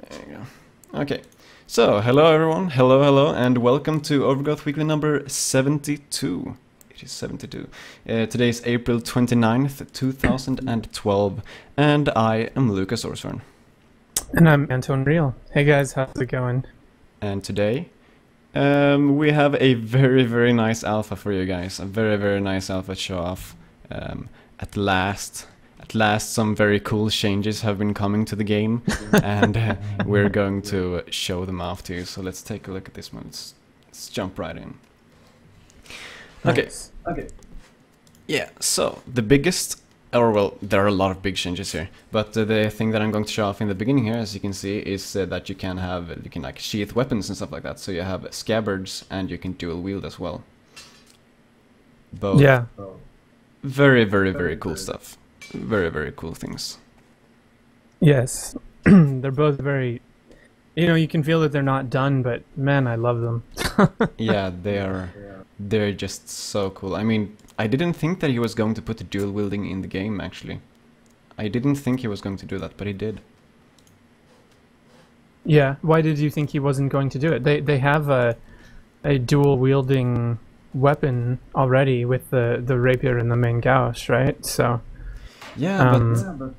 There you go. Okay. So, hello everyone, hello, and welcome to Overgrowth Weekly number 72. It is 72. Today is April 29th, 2012, and I am Lucas Orsorn. And I'm Anton Real. Hey guys, how's it going? And today, we have a very nice alpha for you guys. A very nice alpha show off. At last, some very cool changes have been coming to the game, and we're going to show them off to you. So let's take a look at this one. Let's jump right in. Okay. Nice. Okay. Yeah. So the biggest, or well, there are a lot of big changes here, but the thing that I'm going to show off in the beginning here, as you can see, is that you can like sheath weapons and stuff like that. So you have scabbards, and you can dual wield as well. Both. Yeah. Very cool stuff. Very cool things. Yes. They're both very, you can feel that they're not done, but man, I love them. Yeah, they're just so cool. I mean, I didn't think that he was going to put the dual wielding in the game, actually. I didn't think he was going to do that, but he did. Yeah, why did you think he wasn't going to do it? They have a dual wielding weapon already with the rapier and the main gouge, right? So yeah, but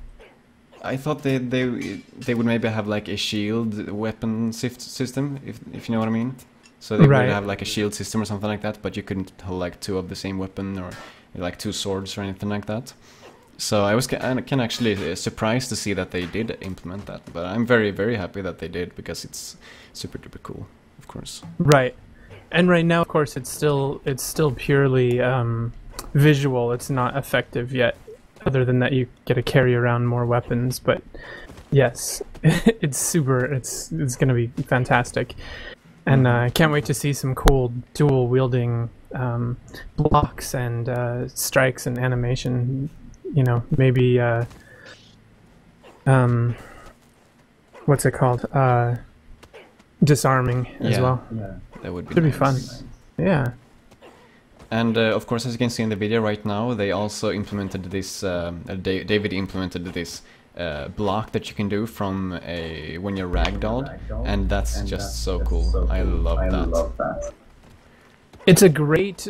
I thought they would maybe have like a shield weapon system, if you know what I mean. So they would have like a shield system or something like that, but you couldn't hold like two of the same weapon or like two swords or anything like that. So I was actually surprised to see that they did implement that, but I'm very happy that they did, because it's super duper cool, of course. Right. And right now, of course, it's still purely visual. It's not effective yet. Other than that, you get to carry around more weapons. But yes, it's going to be fantastic. And I can't wait to see some cool dual wielding blocks and strikes and animation. Maybe what's it called? Disarming as well. Yeah, that would be Should be nice. fun. Yeah. And of course, as you can see in the video right now, they also implemented this. David implemented this block that you can do from when you're ragdolled, and that's just so cool. I love that. It's a great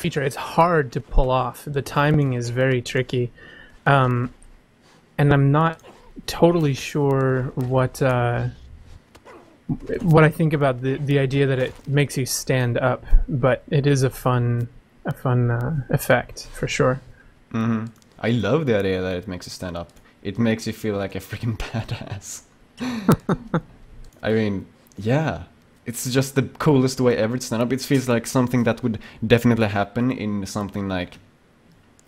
feature. It's hard to pull off. The timing is very tricky, and I'm not totally sure what I think about the idea that it makes you stand up, but it is a fun effect for sure. Mm-hmm. I love the idea that it makes you stand up. It makes you feel like a freaking badass. I mean, yeah, it's just the coolest way ever to stand up. It feels like something that would definitely happen in something like,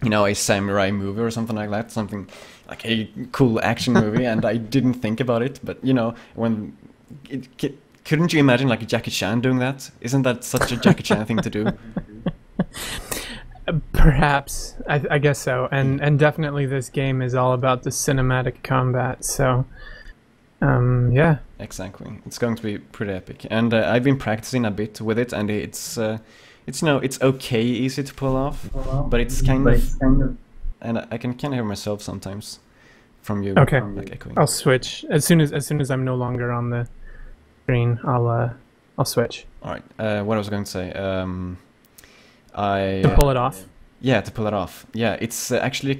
a samurai movie or something like that, something like a cool action movie, and I didn't think about it, but when couldn't you imagine like Jackie Chan doing that? Isn't that such a Jackie Chan thing to do? Perhaps. I guess so. And definitely this game is all about the cinematic combat, so yeah. Exactly. It's going to be pretty epic. And I've been practicing a bit with it, and it's okay easy to pull off, but it's kind of, and I can kind of hear myself sometimes from you. Okay. Like echoing. I'll switch as soon as I'm no longer on the screen. I'll switch. All right. What I was going to say. To pull it off. Yeah, to pull it off. Yeah, it's actually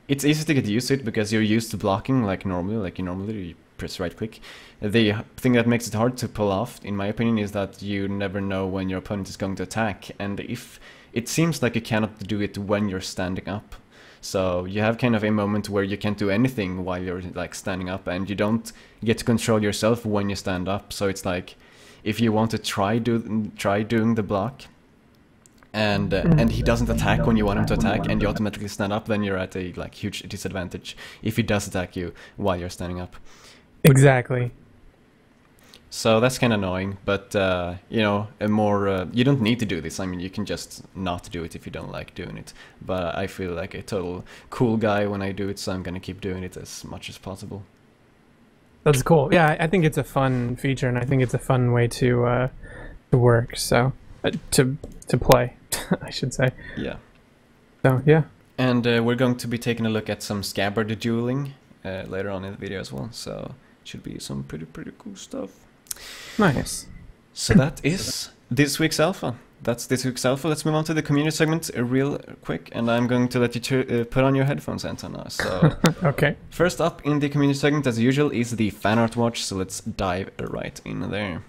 it's easy to get used to it because you're used to blocking like normally you press right click. The thing that makes it hard to pull off, in my opinion, is that you never know when your opponent is going to attack, and if it seems like you cannot do it when you're standing up. So you have kind of a moment where you can't do anything while you're like standing up, and you don't get to control yourself when you stand up. So it's like, if you want to try doing the block, and he doesn't attack when you want him to attack, and you automatically stand up, then you're at a like huge disadvantage if he does attack you while you're standing up. Exactly. So that's kind of annoying, but you don't need to do this. I mean, you can just not do it if you don't like doing it. But I feel like a total cool guy when I do it, so I'm gonna keep doing it as much as possible. That's cool. Yeah, I think it's a fun feature, and I think it's a fun way to work. So to play, I should say. Yeah. So yeah. And we're going to be taking a look at some scabbard dueling. later on in the video as well. So it should be some pretty cool stuff. Nice. So that is this week's alpha. That's this week's alpha. Let's move on to the community segment real quick, and I'm going to let you put on your headphones, Anton. So Okay. first up in the community segment, as usual, is the fan art watch. So let's dive right in there.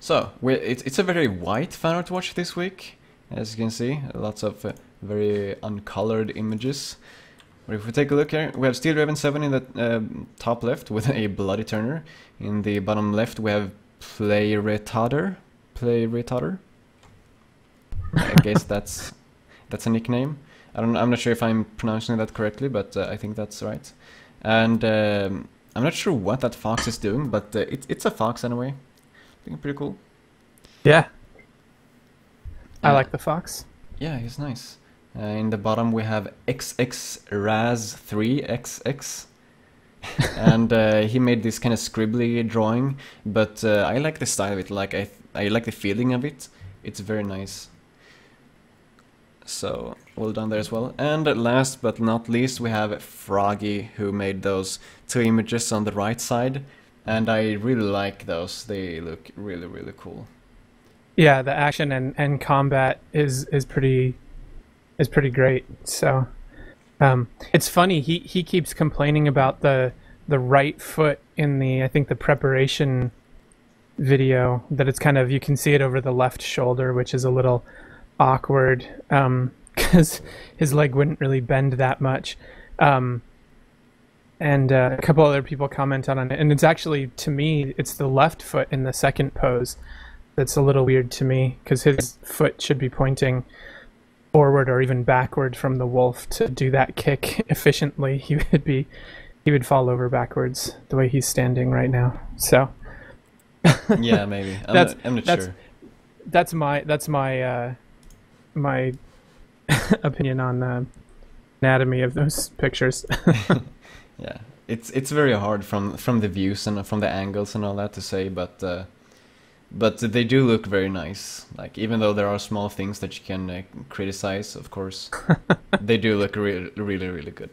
So it's a very white fan art watch this week, as you can see. Lots of very uncolored images. But if we take a look here, we have Steel Raven 7 in the top left with a bloody turner. In the bottom left, we have Play Retarder. I guess that's a nickname. I'm not sure if I'm pronouncing that correctly, but I think that's right. And I'm not sure what that fox is doing, but it's a fox anyway. Looking pretty cool. Yeah. I like the fox. Yeah, he's nice. In the bottom we have XXRaz3XX. And he made this kind of scribbly drawing, but I like the style of it. Like I like the feeling of it. It's very nice. So well done there as well. And last but not least, we have Froggy, who made those two images on the right side, and I really like those. They look really cool. Yeah, the action and combat is pretty great. So it's funny, he keeps complaining about the right foot in the, I think, the preparation video, that it's kind of, you can see it over the left shoulder, which is a little awkward because his leg wouldn't really bend that much. And a couple other people commented on it, and it's actually, to me, it's the left foot in the second pose that's a little weird to me, because his foot should be pointing forward or even backward from the wolf to do that kick efficiently. He would fall over backwards the way he's standing right now. So yeah, maybe. I'm not sure. That's my my opinion on the anatomy of those pictures. Yeah, it's very hard from the views and from the angles and all that to say, but they do look very nice. Like, even though there are small things that you can criticize, of course, they do look really good.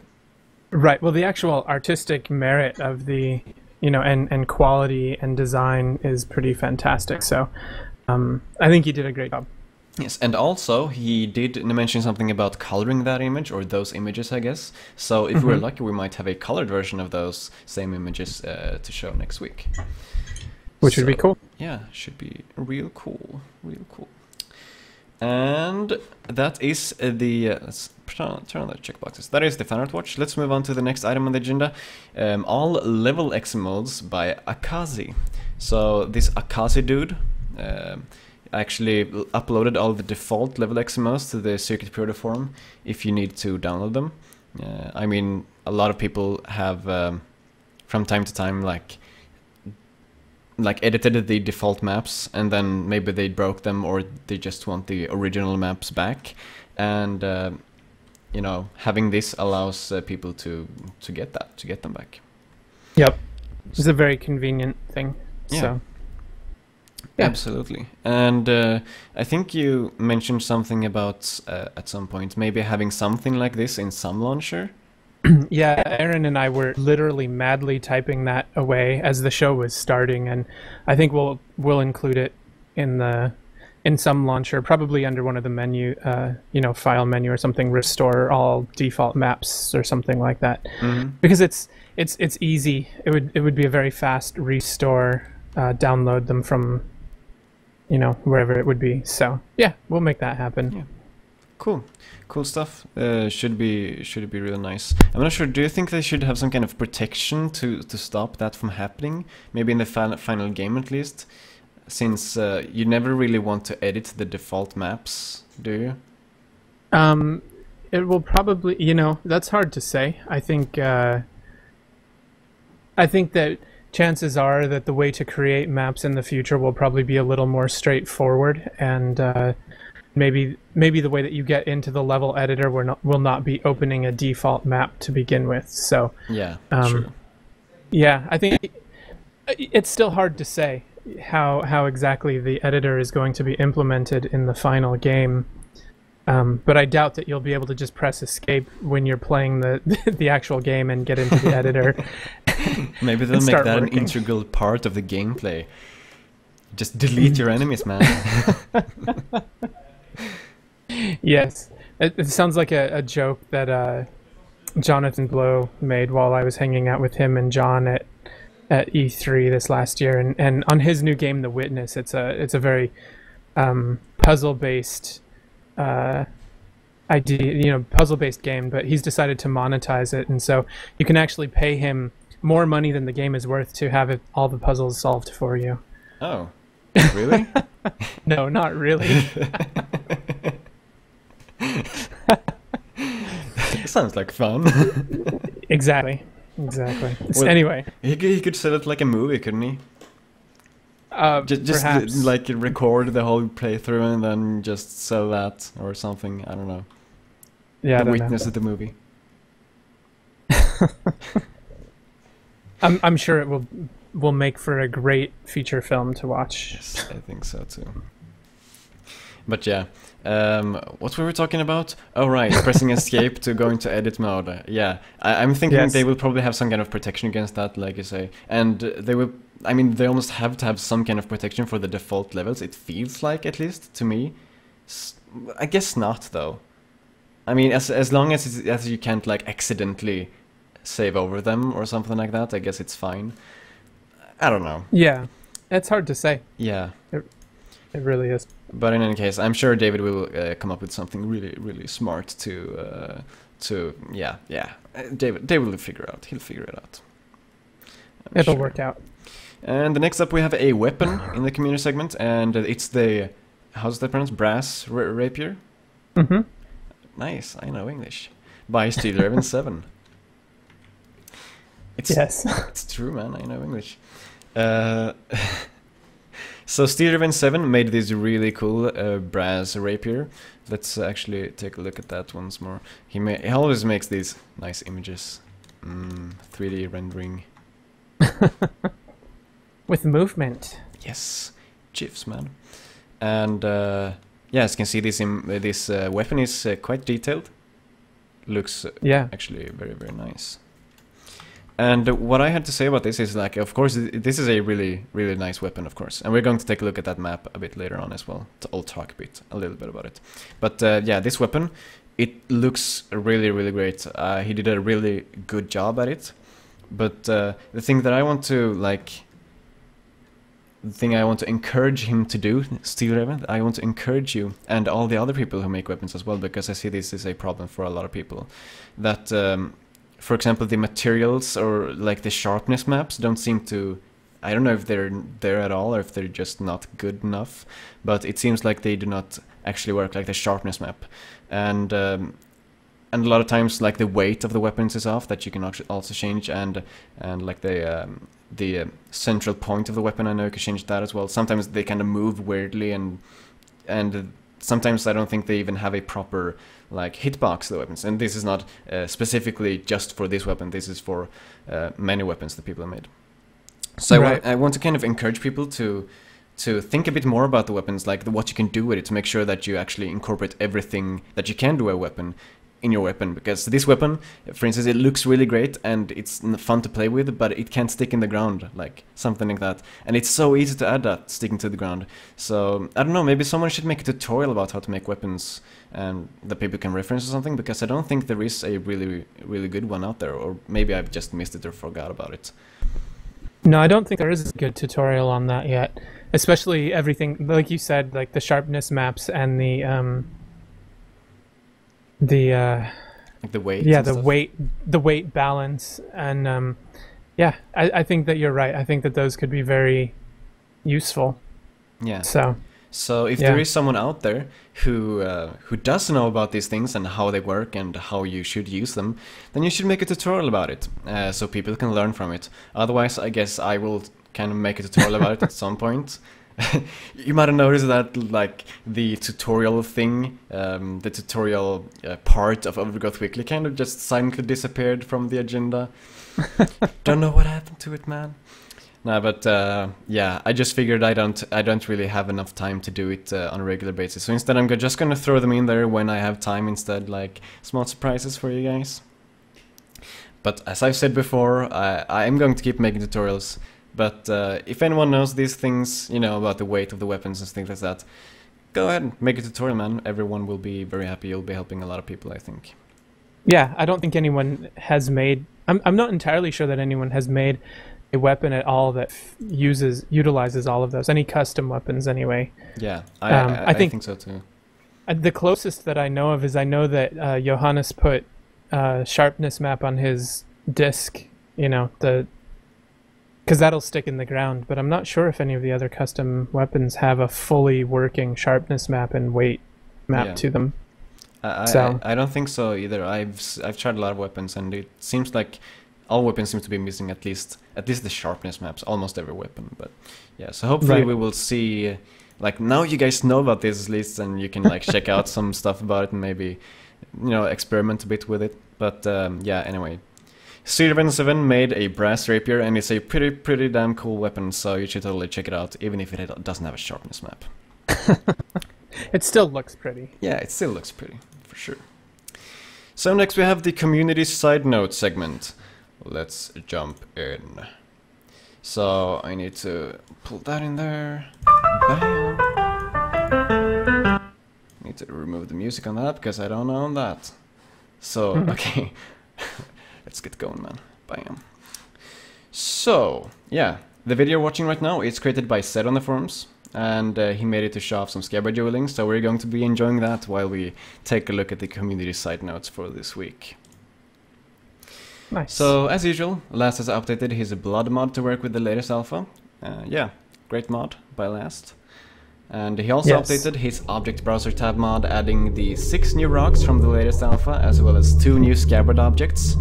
Right. Well, the actual artistic merit of the, and quality and design is pretty fantastic. So, I think he did a great job. Yes, and also he did mention something about coloring that image, or those images, I guess. So if we're lucky, we might have a colored version of those same images to show next week. Which would be cool. Yeah, should be real cool. And that is the... let's turn on the checkboxes. That is the fan art watch. Let's move on to the next item on the agenda. All level X modes by Akazi. So this Akazi dude actually uploaded all the default level XMLs to the Circuit Purity forum if you need to download them. I mean, a lot of people have from time to time like edited the default maps, and then maybe they broke them, or they just want the original maps back. And having this allows people to get them back. Yep, it's a very convenient thing. Yeah. So. Yeah. Absolutely. And I think you mentioned something about at some point maybe having something like this in some launcher. Yeah, Aaron and I were literally madly typing that away as the show was starting, and I think we'll include it in some launcher, probably under one of the menu, file menu or something, restore all default maps or something like that. Because it's easy. It would be a very fast restore. Download them from, wherever it would be. So yeah, we'll make that happen. Yeah. Cool stuff. Should be really nice. I'm not sure. Do you think they should have some kind of protection to stop that from happening? Maybe in the final game at least, since you never really want to edit the default maps, do you? It will probably. That's hard to say. I think that chances are that the way to create maps in the future will probably be a little more straightforward, and maybe the way that you get into the level editor will not be opening a default map to begin with. So yeah, true. Yeah, I think it's still hard to say how exactly the editor is going to be implemented in the final game. But I doubt that you'll be able to just press escape when you're playing the the actual game and get into the editor. Maybe they'll make that an integral part of the gameplay. Just delete your enemies, man. Yes, it sounds like a joke that Jonathan Blow made while I was hanging out with him and John at E3 this last year, and on his new game, The Witness. It's a very puzzle based idea, puzzle based game, but he's decided to monetize it, and so you can actually pay him more money than the game is worth to have all the puzzles solved for you. Oh, really? No, not really. Sounds like fun. Exactly. Well, anyway, he could sell it like a movie, couldn't he? Just like record the whole playthrough and then just sell that or something. I don't know. Yeah, The Witness of the movie. I'm sure it will make for a great feature film to watch. Yes, I think so too. But yeah, what were we talking about? Oh right, pressing escape to go into edit mode. Yeah, I'm thinking they will probably have some kind of protection against that, like you say, and they will. I mean, they almost have to have some kind of protection for the default levels. It feels like, at least to me. I guess not though. I mean, as long as you can't like accidentally save over them or something like that, I guess it's fine. I don't know. Yeah, it's hard to say. Yeah, it really is. But in any case, I'm sure David will come up with something really smart to David will figure out. He'll figure it out. It'll work out. And the next up, we have a weapon in the community segment, and it's the, how's that pronounced? Brass Rapier. Mm-hmm. Nice, I know English. By Steelraven 7. Yes. It's true, man. I know English. So Steelraven 7 made this really cool brass rapier. Let's actually take a look at that once more. He always makes these nice images. 3D rendering. With movement. Yes, GIFs, man. And yeah, as you can see, this weapon is quite detailed. Looks actually very nice. And what I had to say about this is, like, of course, this is a really nice weapon, of course. And we're going to take a look at that map a bit later on as well. I'll talk a little bit about it. But yeah, this weapon, it looks really great. He did a really good job at it. But the thing that I want to, like, the thing I want to encourage him to do, Steelraven, I want to encourage you and all the other people who make weapons as well, because I see this is a problem for a lot of people. That, for example, the materials or like the sharpness maps don't seem to, I don't know if they're there at all or if they're just not good enough, but it seems like they do not actually work, like the sharpness map. And a lot of times, like, the weight of the weapons is off, that you can also change, and like the central point of the weapon, I know you can change that as well. Sometimes they kind of move weirdly, and sometimes I don't think they even have a proper, like, hitbox of the weapons. And this is not specifically just for this weapon. This is for many weapons that people have made. So I want to kind of encourage people to think a bit more about the weapons, like what you can do with it, to make sure that you actually incorporate everything that you can do with a weapon in your weapon. Because this weapon, for instance, it looks really great and it's fun to play with, but it can't stick in the ground, like something like that. And it's so easy to add that, sticking to the ground. So I don't know, maybe someone should make a tutorial about how to make weapons and that people can reference or something, because I don't think there is a really good one out there, or maybe I've just missed it or forgot about it. No, I don't think there is a good tutorial on that yet. Especially everything, like you said, like the sharpness maps and the like the weight. Yeah, the weight balance, and yeah, I think that you're right. I think that those could be very useful. Yeah. So if there is someone out there who does know about these things and how they work and how you should use them, then you should make a tutorial about it, so people can learn from it. Otherwise, I guess I will kind of make a tutorial about it at some point. You might have noticed that, like, the tutorial thing, the tutorial part of Overgrowth Weekly kind of just silently disappeared from the agenda. Don't know what happened to it, man. No, but yeah, I just figured I don't really have enough time to do it on a regular basis. So instead, I'm just gonna throw them in there when I have time instead, like small surprises for you guys. But as I've said before, I am going to keep making tutorials. But if anyone knows these things, you know, about the weight of the weapons and things like that, go ahead and make a tutorial, man. Everyone will be very happy. You'll be helping a lot of people, I think. Yeah, I don't think anyone has made. I'm not entirely sure that anyone has made a weapon at all that utilizes all of those. Any custom weapons, anyway. Yeah, I think so too. The closest that I know of is I know that Johannes put sharpness map on his disc. You know, because that'll stick in the ground. But I'm not sure if any of the other custom weapons have a fully working sharpness map and weight map to them. I don't think so either. I've tried a lot of weapons, and it seems like all weapons seem to be missing at least the sharpness maps, almost every weapon. But yeah, so hopefully we will see. Like, now you guys know about this list, and you can like check out some stuff about it and maybe, you know, experiment a bit with it. But yeah, anyway, C7 made a brass rapier, and it's a pretty damn cool weapon. So you should totally check it out, even if it doesn't have a sharpness map. It still looks pretty. Yeah, it still looks pretty, for sure. So next we have the community side note segment. Let's jump in. So I need to pull that in there. Bam. Need to remove the music on that because I don't own that. So, okay. Let's get going, man. Bam. So, yeah. The video you're watching right now is created by Zed on the forums. And he made it to show off some scabbard dueling. So we're going to be enjoying that while we take a look at the community side notes for this week. Nice. So, as usual, Last has updated his blood mod to work with the latest alpha. Yeah, great mod by Last. And he also updated his object browser tab mod, adding the 6 new rocks from the latest alpha, as well as 2 new scabbard objects.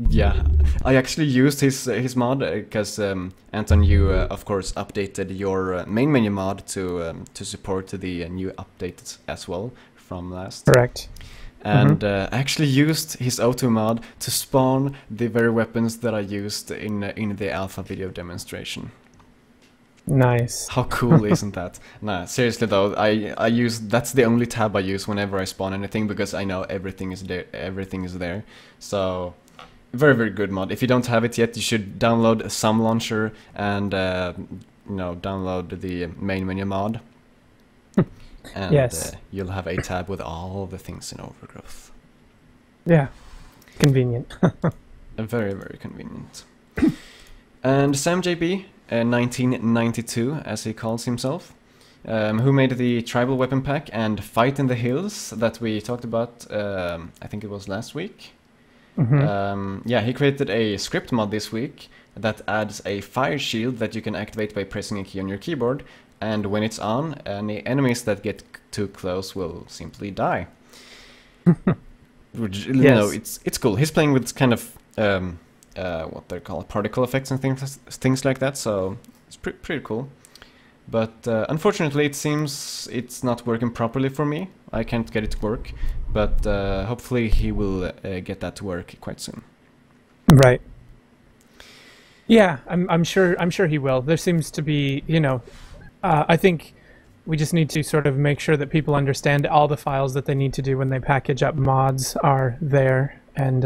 Yeah, I actually used his mod because Anton, you of course updated your main menu mod to support the new updates as well from Last. Correct. And I actually used his O2 mod to spawn the very weapons that I used in the alpha video demonstration. Nice. How cool isn't that? Nah, seriously though, that's the only tab I use whenever I spawn anything, because I know everything is there. So very, very good mod. If you don't have it yet, you should download some launcher and you know, download the main menu mod. And you'll have a tab with all the things in Overgrowth. Yeah, convenient. Very, very convenient. And SamJB, 1992, as he calls himself, who made the tribal weapon pack and Fight in the Hills that we talked about, I think it was last week. Yeah, he created a script mod this week that adds a fire shield that you can activate by pressing a key on your keyboard. And when it's on, any enemies that get too close will simply die. Which, you know, it's cool. He's playing with kind of what they're called particle effects and things like that. So it's pretty cool. But unfortunately, it seems it's not working properly for me. I can't get it to work. But hopefully, he will get that to work quite soon. Right. Yeah, I'm sure he will. There seems to be, you know. I think we just need to sort of make sure that people understand all the files that they need to do when they package up mods are there, and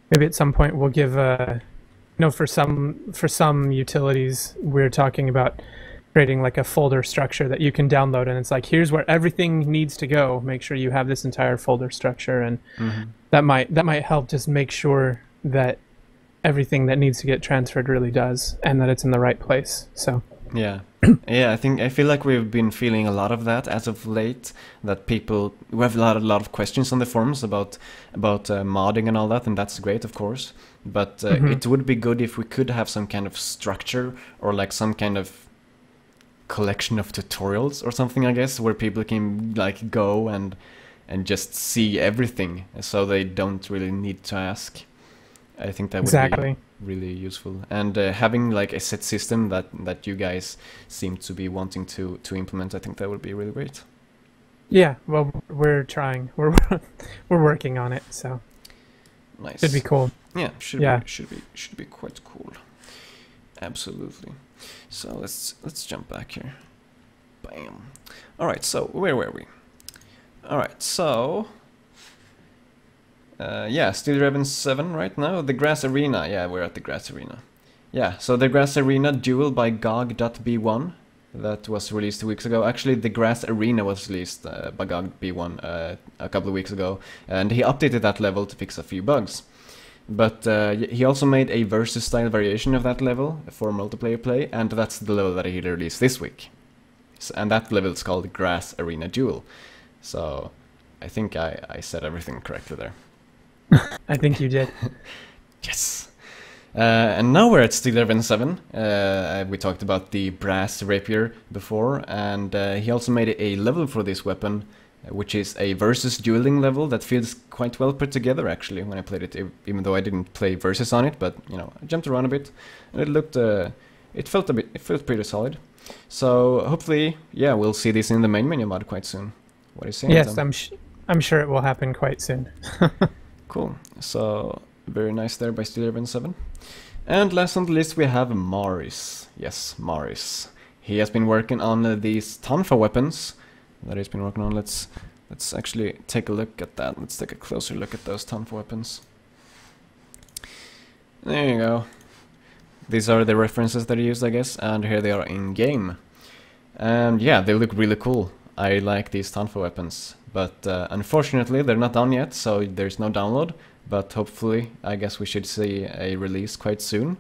maybe at some point we'll give you know, for some utilities we're talking about creating like a folder structure that you can download, and it's like, here's where everything needs to go. Make sure you have this entire folder structure, and that might help just make sure that everything that needs to get transferred really does, and that it's in the right place. So yeah. Yeah, I feel like we've been feeling a lot of that as of late. That we have a lot of questions on the forums about modding and all that, and that's great, of course. But it would be good if we could have some kind of structure or like some kind of collection of tutorials or something, I guess, where people can like go and just see everything, so they don't really need to ask. I think that would be really useful, and having like a set system that you guys seem to be wanting to implement, I think that would be really great. Yeah, well, we're trying. We're working on it, so nice. Should be cool. Yeah, should be quite cool. Absolutely. So let's jump back here. Bam. All right. So where were we? All right. So yeah, Steel Raven 7 right now. The Grass Arena. Yeah, we're at the Grass Arena. Yeah. So the Grass Arena Duel by GOG.B1 that was released 2 weeks ago. Actually, the Grass Arena was released by GOG.B1 a couple of weeks ago, and he updated that level to fix a few bugs. But he also made a versus style variation of that level for multiplayer play, and that's the level that he released this week. And that level is called Grass Arena Duel. So I think I said everything correctly there. I think you did. Yes. And now we're at Steel Raven 7. We talked about the Brass Rapier before, and he also made a level for this weapon, which is a versus dueling level that feels quite well put together actually when I played it, even though I didn't play versus on it, but you know, I jumped around a bit and it felt pretty solid. So hopefully, yeah, we'll see this in the main menu mod quite soon. What are you saying? Yes, I'm sure it will happen quite soon. Cool. So very nice there by Steel Raven 7. And last on the list we have Maris. Yes, Maris. He has been working on these Tonfa weapons that he's been working on. Let's actually take a look at that. Let's take a closer look at those Tonfa weapons. There you go. These are the references that he used, I guess, and here they are in game. And yeah, they look really cool. I like these Tonfa weapons, but unfortunately they're not done yet, so there's no download. But hopefully, I guess we should see a release quite soon.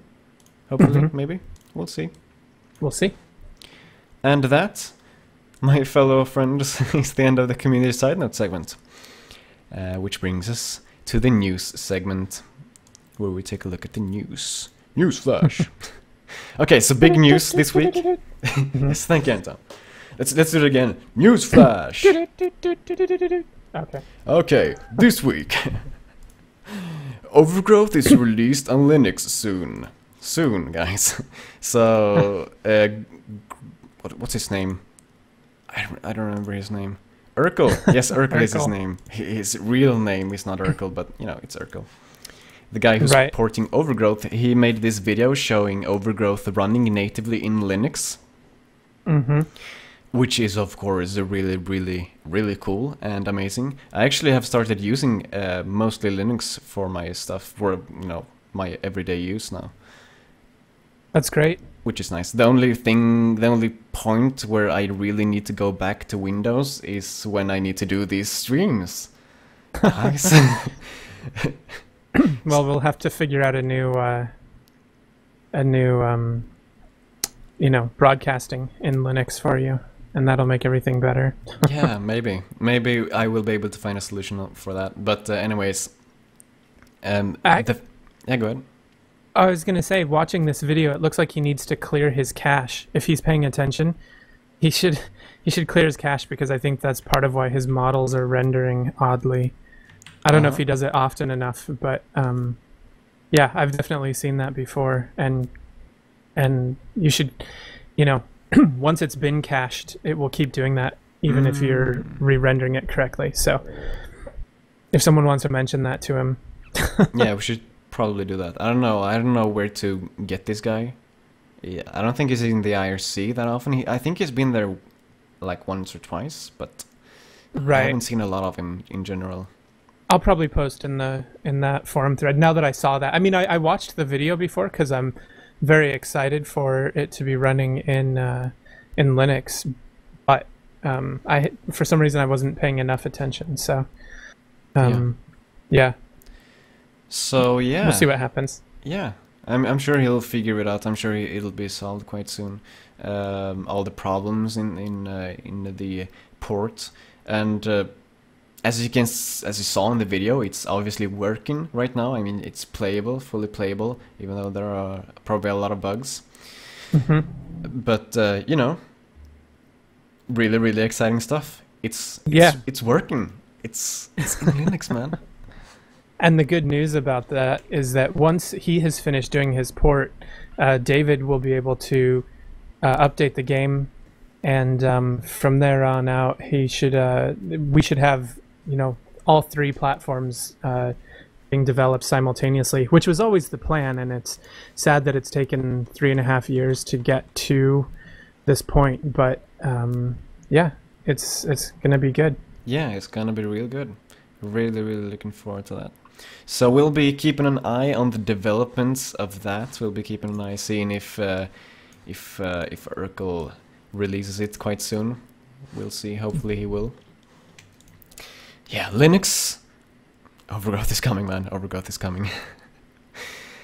Hopefully, maybe. We'll see. We'll see. And that, my fellow friends, is the end of the community side note segment. Which brings us to the news segment, where we take a look at the news. News flash. Okay, so big news this week. Yes, thank you, Anton. Let's do it again. News flash. Okay. Okay, this week. Overgrowth is released on Linux soon. Soon, guys. So, what's his name? I don't remember his name. Urkel. Yes, Urkel is his name. His real name is not Urkel, but you know, it's Urkel. The guy who's porting Overgrowth, he made this video showing Overgrowth running natively in Linux. Which is, of course, really, really, really cool and amazing. I actually have started using mostly Linux for my stuff, for, you know, my everyday use now. That's great. Which is nice. The only point where I really need to go back to Windows is when I need to do these streams. Nice. Well, we'll have to figure out a new, you know, broadcasting in Linux for you, and that'll make everything better. Yeah, maybe I will be able to find a solution for that. But anyways, yeah, go ahead. I was gonna say, watching this video, it looks like he needs to clear his cache. If he's paying attention, he should clear his cache, because I think that's part of why his models are rendering oddly. I don't know if he does it often enough, but yeah, I've definitely seen that before, and you should, you know, once it's been cached, it will keep doing that even if you're re-rendering it correctly. So if someone wants to mention that to him. Yeah, we should probably do that. I don't know where to get this guy. Yeah, I don't think he's in the IRC that often. I think he's been there like once or twice, but I haven't seen a lot of him in general. I'll probably post in that forum thread now that I saw that. I mean, I watched the video before because I'm very excited for it to be running in Linux, but for some reason I wasn't paying enough attention. So yeah. So yeah, we'll see what happens. Yeah, I'm sure he'll figure it out. I'm sure it'll be solved quite soon. All the problems in the port, and as you saw in the video, it's obviously working right now. I mean, it's playable, fully playable, even though there are probably a lot of bugs. But you know, really, really exciting stuff. It's working. It's in Linux, man. And the good news about that is that once he has finished doing his port, David will be able to update the game, and from there on out, we should have, you know, all three platforms being developed simultaneously, which was always the plan. And it's sad that it's taken 3.5 years to get to this point. But yeah, it's gonna be good. Yeah, it's gonna be real good. Really, really looking forward to that. So we'll be keeping an eye on the developments of that. We'll be keeping an eye, seeing if Urkel releases it quite soon. We'll see. Hopefully he will. Yeah, Linux. Overgrowth is coming, man. Overgrowth is coming.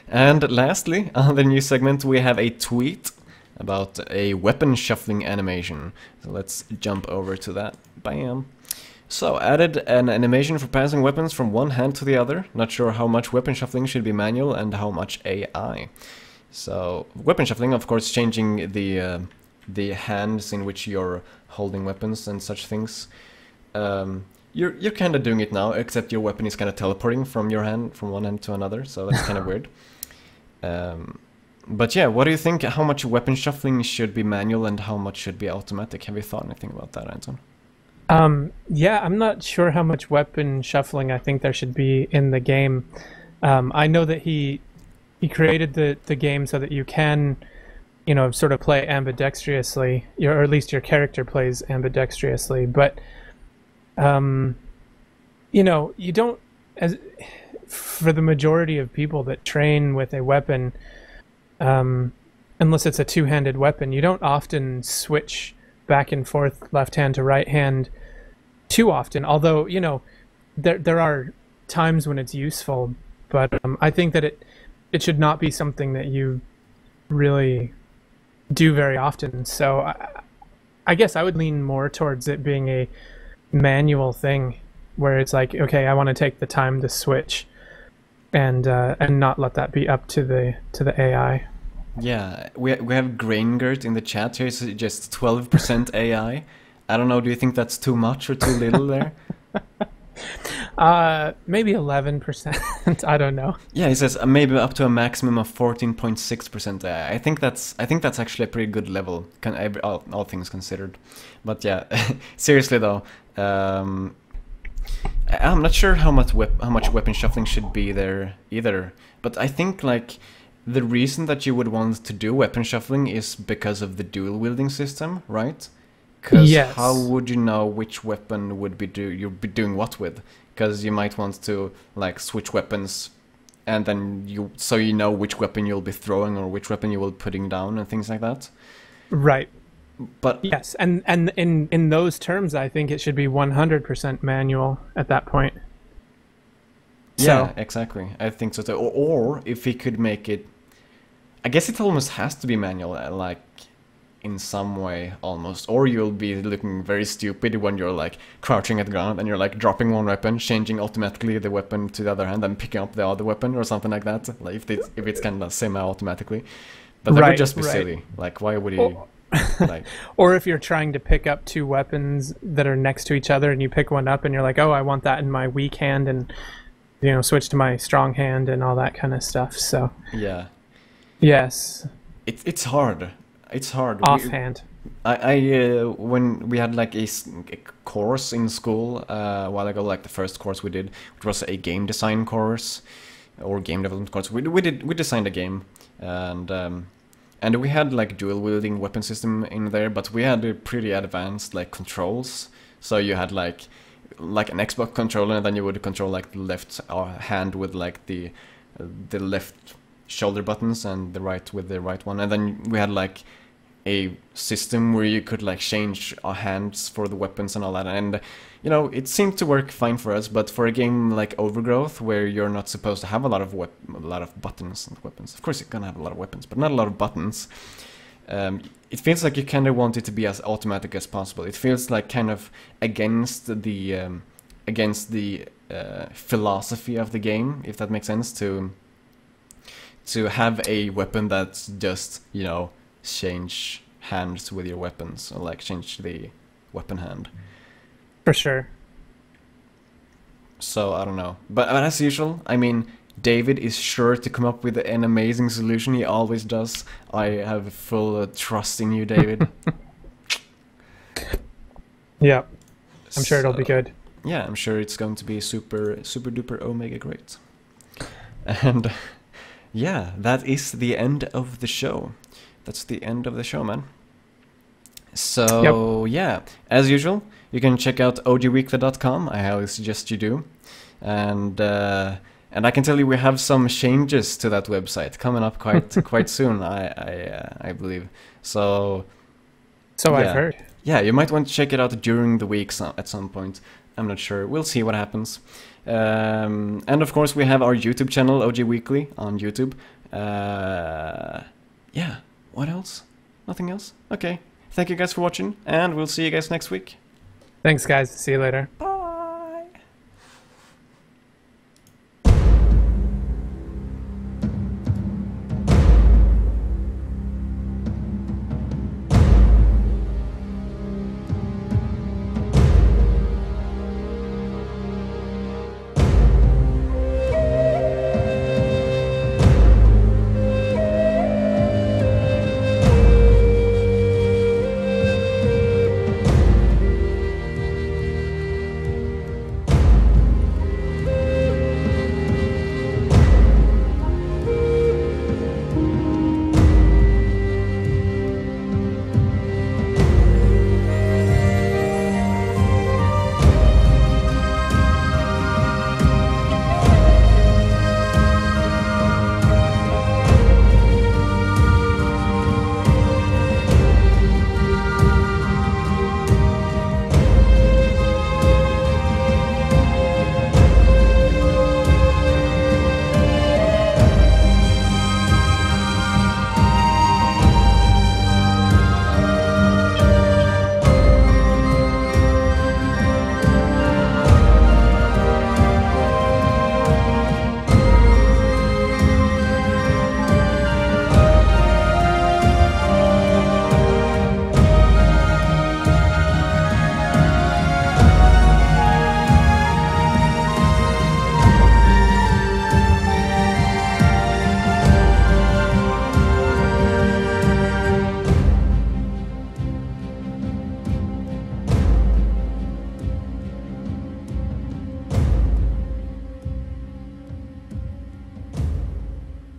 And lastly, on the news segment, we have a tweet about a weapon shuffling animation. So let's jump over to that. Bam. So, added an animation for passing weapons from one hand to the other. Not sure how much weapon shuffling should be manual and how much AI. So, weapon shuffling, of course, changing the hands in which you're holding weapons and such things. You're kind of doing it now, except your weapon is kind of teleporting from your hand, from one hand to another. So that's kind of weird. But yeah, what do you think? How much weapon shuffling should be manual and how much should be automatic? Have you thought anything about that, Anton? Yeah, I'm not sure how much weapon shuffling I think there should be in the game. I know that he created the game so that you can, sort of play ambidextrously, or at least your character plays ambidextrously. But, you don't, for the majority of people that train with a weapon, unless it's a two-handed weapon, you don't often switch back and forth, left hand to right hand, too often. Although, there are times when it's useful, but I think that it should not be something that you really do very often. So I guess I would lean more towards it being a manual thing, where it's like, okay, I want to take the time to switch, and not let that be up to the AI. Yeah, we have Graingert in the chat here. It's just 12% AI. I don't know. Do you think that's too much or too little there? Maybe 11%. I don't know. Yeah, he says maybe up to a maximum of 14.6% AI. I think that's actually a pretty good level, all things considered. But yeah, seriously though, I'm not sure how much weapon shuffling should be there either. But I think like, the reason that you would want to do weapon shuffling is because of the dual wielding system, right? Because yes. How would you know which weapon would you'd be doing what with? Because you might want to like switch weapons, and then so you know which weapon you'll be throwing or which weapon you will be putting down and things like that. Right. But yes, and in those terms, I think it should be 100% manual at that point. Yeah, exactly. I think so too. Or if he could make it, I guess it almost has to be manual, like in some way almost. Or you'll be looking very stupid when you're like crouching at the ground and you're like dropping one weapon, changing automatically the weapon to the other hand, and picking up the other weapon or something like that. Like if it's kind of semi-automatically, but that would just be silly. Like why would you? Like, or if you're trying to pick up two weapons that are next to each other and you pick one up and you're like, oh, I want that in my weak hand, and switch to my strong hand and all that kind of stuff. So yeah. Yes. It's hard. It's hard. Offhand. When we had like a course in school a while ago, like the first course we did, which was a game design course or game development course. We designed a game, and we had like dual wielding weapon system in there, but we had a pretty advanced like controls. So you had like an Xbox controller, and then you would control like the left hand with like the left shoulder buttons and the right with the right one, and then we had like a system where you could like change our hands for the weapons and all that, and it seemed to work fine for us. But for a game like Overgrowth, where you're not supposed to have a lot of buttons and weapons, of course you're gonna have a lot of weapons, but not a lot of buttons. It feels like you kind of want it to be as automatic as possible. It feels like kind of against the philosophy of the game, if that makes sense, to have a weapon that's just, change hands with your weapons, or like change the weapon hand. For sure. So, I don't know. But as usual, I mean, David is sure to come up with an amazing solution. He always does. I have full trust in you, David. Yeah. I'm sure it'll be good. Yeah, I'm sure it's going to be super, super duper omega great. And yeah, that is the end of the show. That's the end of the show, man. So yeah, as usual, you can check out ogweekly.com. I highly suggest you do. And I can tell you we have some changes to that website coming up quite soon. I believe. So So yeah. I've heard. Yeah, you might want to check it out during the week at some point. I'm not sure. We'll see what happens. And of course, we have our YouTube channel, OG Weekly, on YouTube. Yeah, what else? Nothing else? Okay. Thank you guys for watching, and we'll see you guys next week. Thanks, guys. See you later. Bye.